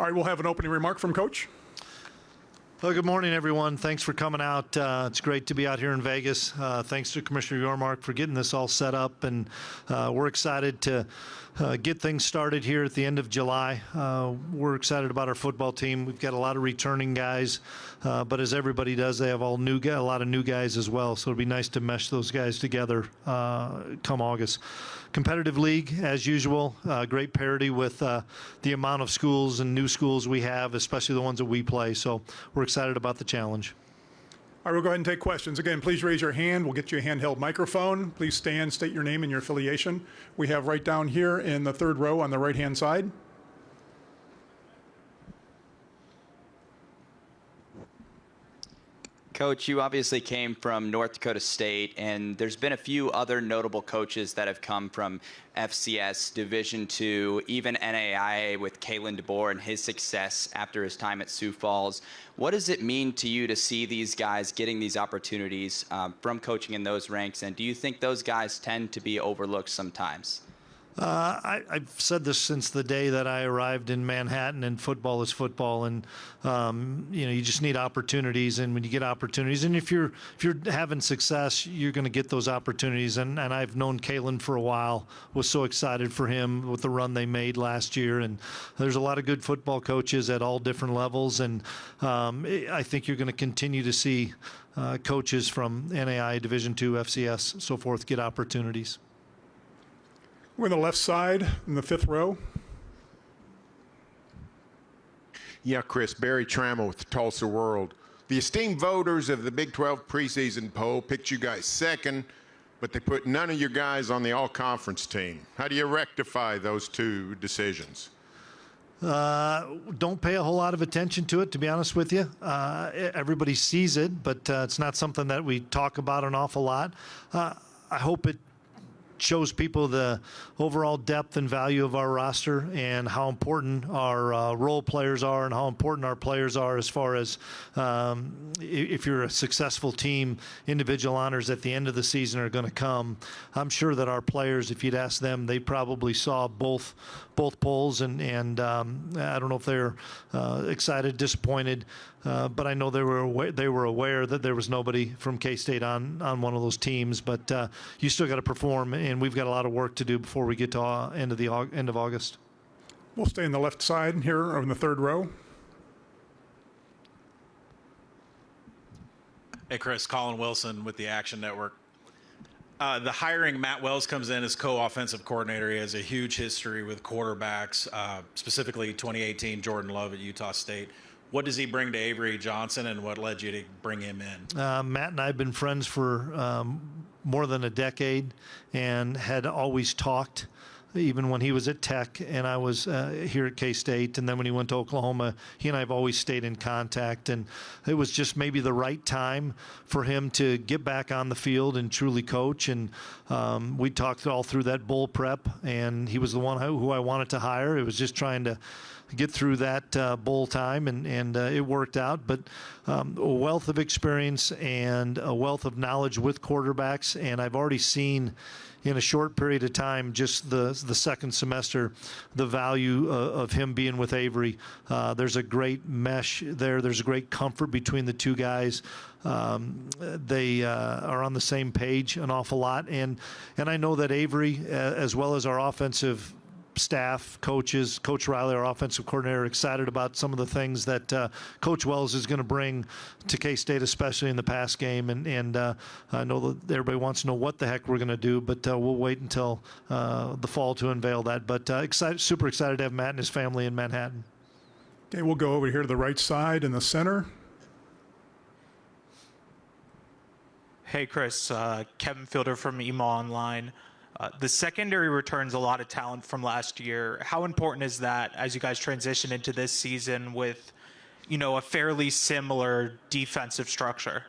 All right, we'll have an opening remark from Coach. Well, good morning, everyone. Thanks for coming out. It's great to be out here in Vegas. Thanks to Commissioner Yormark for getting this all set up, and we're excited to get things started here at the end of July. We're excited about our football team. We've got a lot of returning guys, but as everybody does, they have a lot of new guys as well. So it'll be nice to mesh those guys together come August. Competitive league, as usual. Great parity with the amount of schools and new schools we have, especially the ones that we play. So we're excited about the challenge. All right, we'll go ahead and take questions. Again, please raise your hand. We'll get you a handheld microphone. Please stand, state your name and your affiliation. We have right down here in the third row on the right-hand side. Coach, you obviously came from North Dakota State, and there's been a few other notable coaches that have come from FCS, Division II, even NAIA with Kalen DeBoer and his success after his time at Sioux Falls. What does it mean to you to see these guys getting these opportunities from coaching in those ranks, and do you think those guys tend to be overlooked sometimes? I've said this since the day that I arrived in Manhattan, and football is football, and you just need opportunities. And when you get opportunities, and if you're having success, you're going to get those opportunities. And I've known Kalen for a while. Was so excited for him with the run they made last year. And there's a lot of good football coaches at all different levels, and I think you're going to continue to see coaches from NAIA, Division II, FCS, so forth, get opportunities. We're on the left side in the fifth row. Yeah, Chris, Barry Trammell with the Tulsa World. The esteemed voters of the Big 12 preseason poll picked you guys second, but they put none of your guys on the all-conference team. How do you rectify those two decisions? Don't pay a whole lot of attention to it, to be honest with you. Everybody sees it, but it's not something that we talk about an awful lot. I hope it shows people the overall depth and value of our roster and how important our role players are and how important our players are as far as if you're a successful team, individual honors at the end of the season are going to come. I'm sure that our players, if you'd ask them, they probably saw both polls, and I don't know if they're excited, disappointed, but I know they were aware that there was nobody from K-State on one of those teams. But you still got to perform, and we've got a lot of work to do before we get to end of August. We'll stay on the left side here, or in the third row. Hey, Chris, Colin Wilson with the Action Network. The hiring, Matt Wells comes in as co-offensive coordinator. He has a huge history with quarterbacks, specifically 2018 Jordan Love at Utah State. What does he bring to Avery Johnson, and what led you to bring him in? Matt and I have been friends for more than a decade and had always talked, even when he was at Tech and I was here at K-State, and then when he went to Oklahoma, he and I have always stayed in contact, and it was just maybe the right time for him to get back on the field and truly coach. And we talked all through that bowl prep, and he was the one who I wanted to hire. It was just trying to get through that bowl time, and it worked out. But a wealth of experience and a wealth of knowledge with quarterbacks, and I've already seen in a short period of time, just the second semester, the value of him being with Avery. There's a great mesh there. There's a great comfort between the two guys. They are on the same page an awful lot, and I know that Avery, as well as our offensive staff, coaches, Coach Riley, our offensive coordinator, are excited about some of the things that Coach Wells is going to bring to K-State, especially in the pass game. And I know that everybody wants to know what the heck we're going to do, but we'll wait until the fall to unveil that. But super excited to have Matt and his family in Manhattan. Okay, we'll go over here to the right side in the center. Hey, Chris. Kevin Fielder from Emo Online. The secondary returns a lot of talent from last year. How important is that as you guys transition into this season with, a fairly similar defensive structure?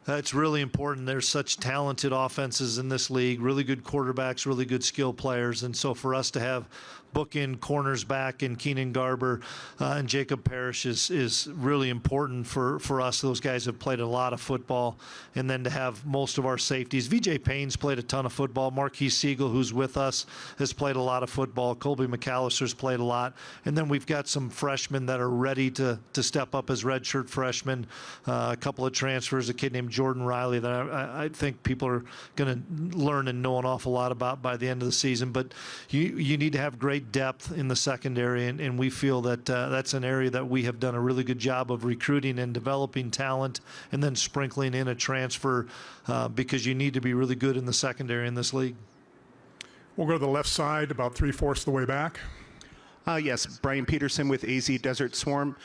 It's really important. There's such talented offenses in this league, really good quarterbacks, really good skill players. And so for us to have bookend corners back in Keenan Garber and Jacob Parrish is really important for us. Those guys have played a lot of football. And then to have most of our safeties. VJ Payne's played a ton of football. Marquise Siegel, who's with us, has played a lot of football. Colby McAllister's played a lot. And then we've got some freshmen that are ready to step up as redshirt freshmen. A couple of transfers, a kid named Jordan Riley that I think people are going to learn and know an awful lot about by the end of the season. But you need to have great depth in the secondary, and we feel that that's an area that we have done a really good job of recruiting and developing talent and then sprinkling in a transfer because you need to be really good in the secondary in this league. We'll go to the left side, about 3/4 of the way back. Yes, Brian Peterson with AZ Desert Swarm.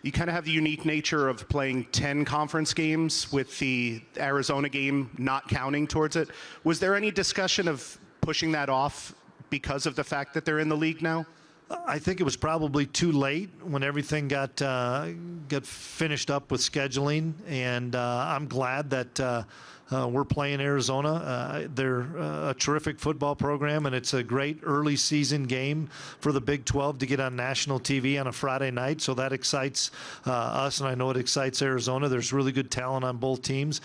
You kind of have the unique nature of playing 10 conference games with the Arizona game not counting towards it. Was there any discussion of pushing that off because of the fact that they're in the league now? I think it was probably too late when everything got finished up with scheduling, and I'm glad that we're playing Arizona. They're a terrific football program, and it's a great early season game for the Big 12 to get on national TV on a Friday night. So that excites us, and I know it excites Arizona. There's really good talent on both teams.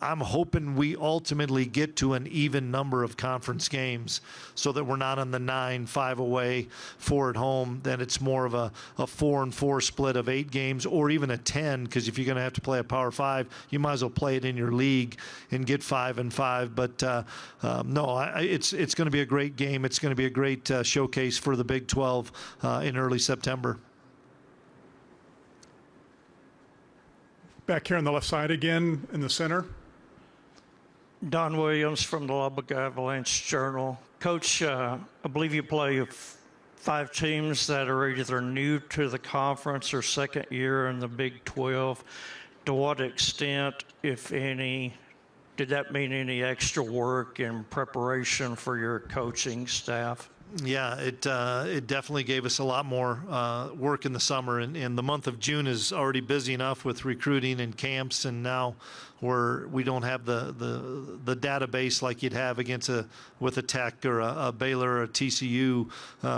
I'm hoping we ultimately get to an even number of conference games so that we're not on the 9, 5 away, 4 at home. Then it's more of a 4-4 split of 8 games or even a 10, because if you're going to have to play a Power 5, you might as well play it in your league and get 5-5. But no, it's going to be a great game. It's going to be a great showcase for the Big 12 in early September. Back here on the left side again, in the center. Don Williams from the Lubbock Avalanche Journal. Coach, I believe you play 5 teams that are either new to the conference or second year in the Big 12. To what extent, if any, did that mean any extra work in preparation for your coaching staff? Yeah, it definitely gave us a lot more work in the summer, and the month of June is already busy enough with recruiting and camps, and now we don't have the database like you'd have with a Tech or a Baylor or a TCU.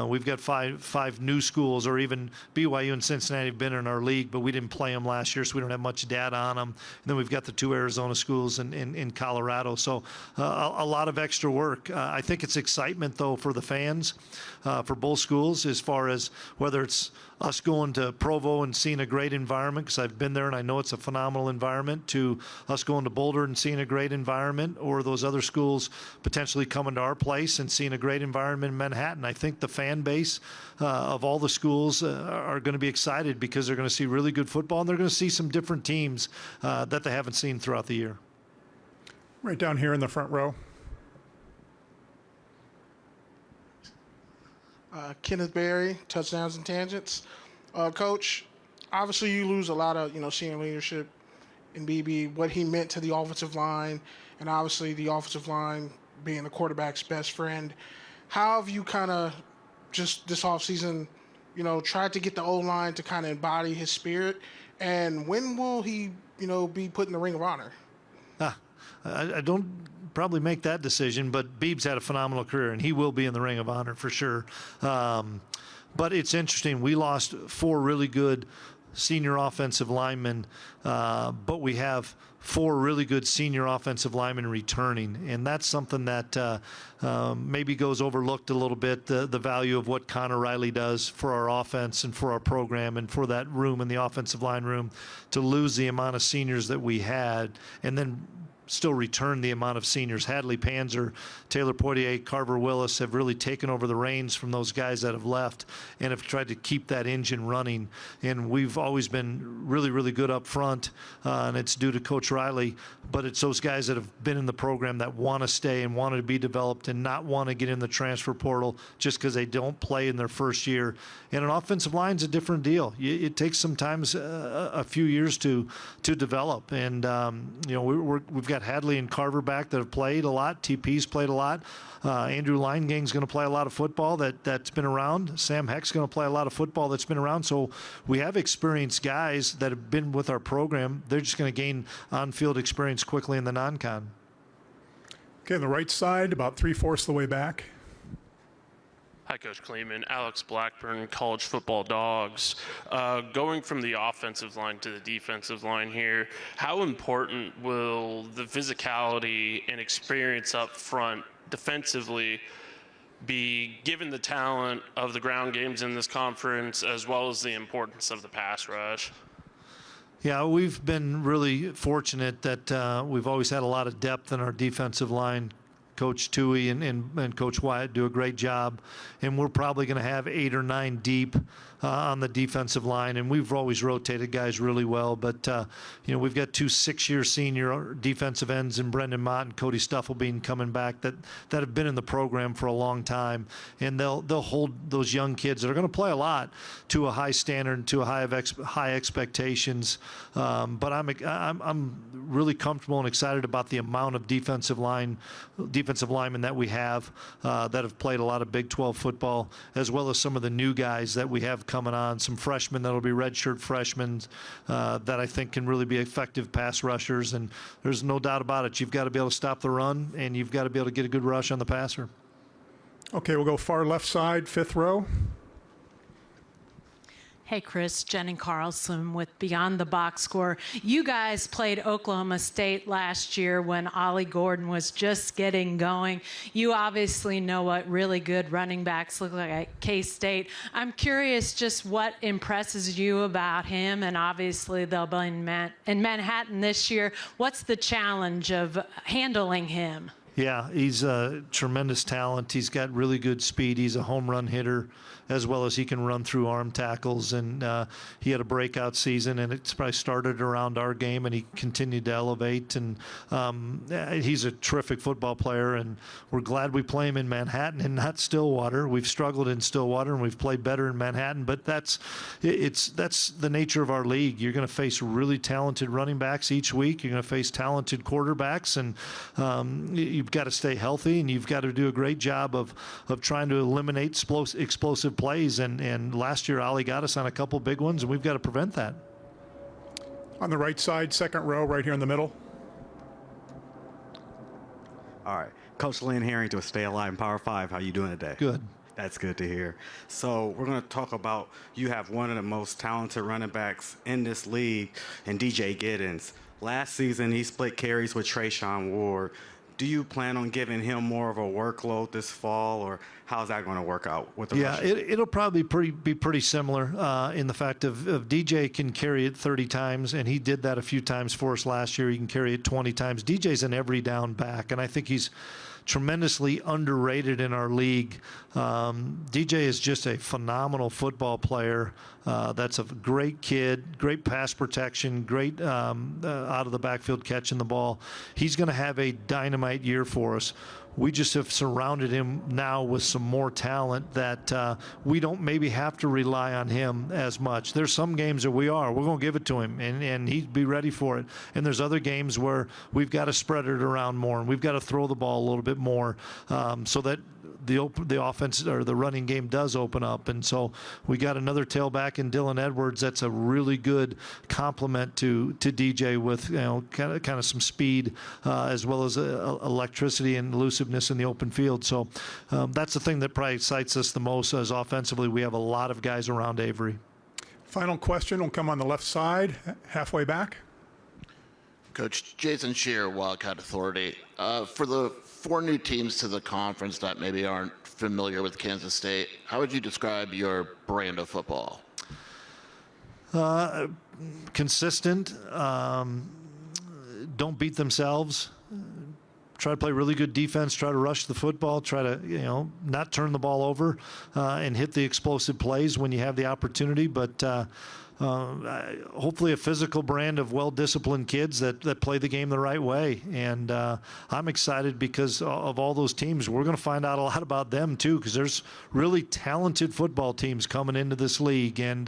We've got five new schools, or even BYU and Cincinnati have been in our league, but we didn't play them last year, so we don't have much data on them. And then we've got the 2 Arizona schools in Colorado, so a lot of extra work. I think it's excitement, though, for the fans, for both schools, as far as whether it's us going to Provo and seeing a great environment, because I've been there and I know it's a phenomenal environment, to us going to Boulder and seeing a great environment, or those other schools potentially coming to our place and seeing a great environment in Manhattan. I think the fan base of all the schools are going to be excited because they're going to see really good football, and they're going to see some different teams that they haven't seen throughout the year. Right down here in the front row. Kenneth Berry, Touchdowns and Tangents. Coach, obviously you lose a lot of senior leadership in BB, what he meant to the offensive line, and obviously the offensive line being the quarterback's best friend. How have you kind of just this offseason, tried to get the O-line to kind of embody his spirit, and when will he, be put in the Ring of Honor? I don't probably make that decision, but Beeb's had a phenomenal career, and he will be in the Ring of Honor for sure. But it's interesting. We lost 4 really good senior offensive linemen, but we have 4 really good senior offensive linemen returning, and that's something that maybe goes overlooked a little bit, the value of what Connor Riley does for our offense and for our program and for that room in the offensive line room, to lose the amount of seniors that we had and then still return the amount of seniors. Hadley Panzer, Taylor Poitier, Carver Willis have really taken over the reins from those guys that have left and have tried to keep that engine running. And we've always been really, really good up front, and it's due to Coach Riley. But it's those guys that have been in the program that want to stay and want to be developed and not want to get in the transfer portal just because they don't play in their first year. And an offensive line's a different deal. It takes sometimes a few years to develop. And we've got got Hadley and Carver back that have played a lot. TP's played a lot. Andrew Leingang's going to play a lot of football that's been around. Sam Heck's going to play a lot of football that's been around. So we have experienced guys that have been with our program. They're just going to gain on-field experience quickly in the non-con. Okay, on the right side, about 3/4 of the way back. Hi, Coach Klieman. Alex Blackburn, College Football Dogs. Going from the offensive line to the defensive line here, how important will the physicality and experience up front defensively be, given the talent of the ground games in this conference, as well as the importance of the pass rush? Yeah, we've been really fortunate that we've always had a lot of depth in our defensive line. Coach Tui and Coach Wyatt do a great job, and we're probably going to have 8 or 9 deep on the defensive line, and we've always rotated guys really well. But we've got 2 6-year senior defensive ends in Brendan Mott and Cody Stufflebean coming back that have been in the program for a long time, and they'll hold those young kids that are going to play a lot to a high standard, to a high expectations. But I'm really comfortable and excited about the amount of defensive linemen that we have that have played a lot of Big 12 football, as well as some of the new guys that we have coming on, some freshmen that'll be redshirt freshmen that I think can really be effective pass rushers. And there's no doubt about it. You've got to be able to stop the run, and you've got to be able to get a good rush on the passer. Okay, we'll go far left side, 5th row. Hey, Chris, Jenny Carlson with Beyond the Box Score. You guys played Oklahoma State last year when Ollie Gordon was just getting going. You obviously know what really good running backs look like at K-State. I'm curious just what impresses you about him, and obviously they'll be in Manhattan this year. What's the challenge of handling him? Yeah, he's a tremendous talent. He's got really good speed. He's a home run hitter, as well as he can run through arm tackles. And he had a breakout season, and it's probably started around our game, and he continued to elevate. And he's a terrific football player, and we're glad we play him in Manhattan and not Stillwater. We've struggled in Stillwater, and we've played better in Manhattan. But that's the nature of our league. You're going to face really talented running backs each week. You're going to face talented quarterbacks, and you've got to stay healthy, and you've got to do a great job of trying to eliminate explosive plays. And last year, Ollie got us on a couple big ones, and we've got to prevent that. On the right side, 2nd row, right here in the middle. All right. Coach Lynn Harrington with Stay Alive in Power 5. How you doing today? Good. That's good to hear. So we're going to talk about, you have one of the most talented running backs in this league, and DJ Giddens. Last season, he split carries with Trayshawn Ward. Do you plan on giving him more of a workload this fall, or how's that going to work out with the rushing? It'll probably be pretty similar in the fact of DJ can carry it 30 times, and he did that a few times for us last year. He can carry it 20 times. DJ's an every down back, and I think he's tremendously underrated in our league. DJ is just a phenomenal football player. That's a great kid, great pass protection, great out of the backfield catching the ball. He's going to have a dynamite year for us. We just have surrounded him now with some more talent that we don't maybe have to rely on him as much. There's some games that we're going to give it to him, and he'd be ready for it. And there's other games where we've got to spread it around more, and we've got to throw the ball a little bit more so that the offense or the running game does open up. And so we got another tailback in Dylan Edwards that's a really good complement to DJ with kind of some speed as well as electricity and elusiveness in the open field. So that's the thing that probably excites us the most, as offensively we have a lot of guys around Avery. Final question will come on the left side, halfway back. Coach Jason Shear, Wildcat Authority. For the 4 new teams to the conference that maybe aren't familiar with Kansas State, how would you describe your brand of football? Consistent. Don't beat themselves. Try to play really good defense, try to rush the football, try to, not turn the ball over and hit the explosive plays when you have the opportunity. But hopefully a physical brand of well-disciplined kids that play the game the right way. And I'm excited because of all those teams. We're going to find out a lot about them, too, because there's really talented football teams coming into this league. And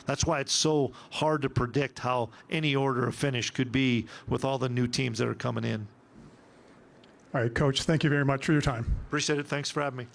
that's why it's so hard to predict how any order of finish could be with all the new teams that are coming in. All right, Coach, thank you very much for your time. Appreciate it. Thanks for having me.